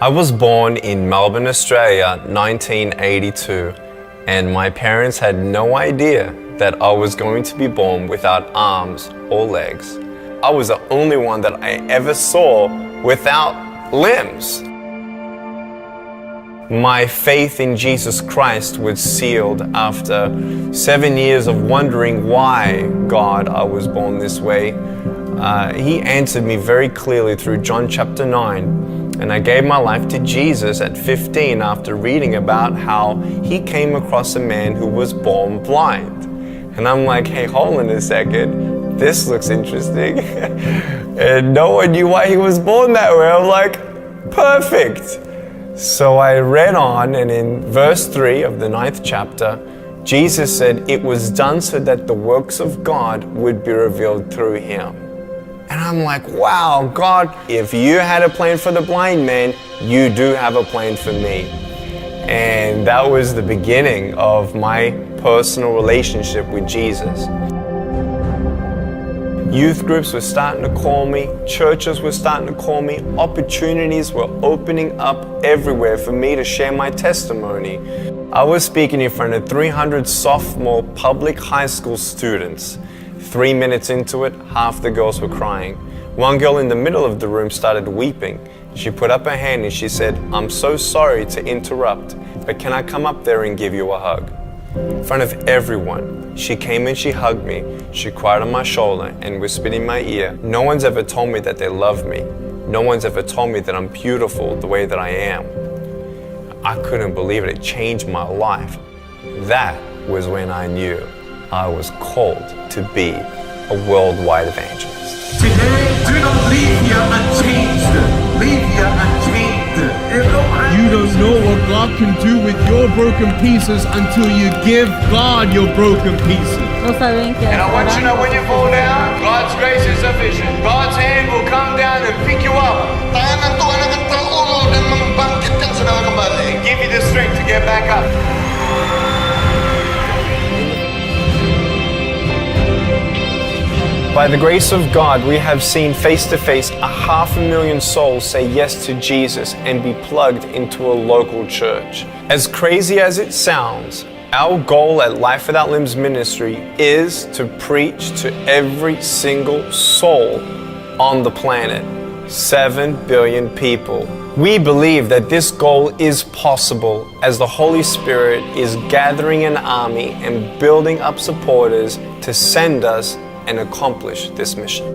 I was born in Melbourne, Australia, 1982, and my parents had no idea that I was going to be born without arms or legs. I was the only one that I ever saw without limbs. My faith in Jesus Christ was sealed after 7 years of wondering why, God, I was born this way. He answered me very clearly through John chapter 9. And I gave my life to Jesus at 15 after reading about how he came across a man who was born blind. And I'm like, hey, hold on a second, this looks interesting. And no one knew why he was born that way. I'm like, perfect. So I read on, and in verse 3 of the 9th chapter, Jesus said, it was done so that the works of God would be revealed through him. And I'm like, wow, God, if you had a plan for the blind man, you do have a plan for me. And that was the beginning of my personal relationship with Jesus. Youth groups were starting to call me, churches were starting to call me, opportunities were opening up everywhere for me to share my testimony. I was speaking in front of 300 sophomore public high school students. 3 minutes into it, half the girls were crying. One girl in the middle of the room started weeping. She put up her hand and she said, I'm so sorry to interrupt, but can I come up there and give you a hug? In front of everyone, she came and she hugged me. She cried on my shoulder and whispered in my ear. No one's ever told me that they love me. No one's ever told me that I'm beautiful the way that I am. I couldn't believe it. It changed my life. That was when I knew I was called to be a worldwide evangelist. Today, do not leave here unchanged. Leave here unchanged. You don't know what God can do with your broken pieces until you give God your broken pieces. And I want you to know when you fall down, God's grace is sufficient. God's hand will come down and pick you up and give you the strength to get back up. By the grace of God, we have seen face to face 500,000 souls say yes to Jesus and be plugged into a local church. As crazy as it sounds, our goal at Life Without Limbs Ministry is to preach to every single soul on the planet. 7 billion people. We believe that this goal is possible as the Holy Spirit is gathering an army and building up supporters to send us and accomplish this mission.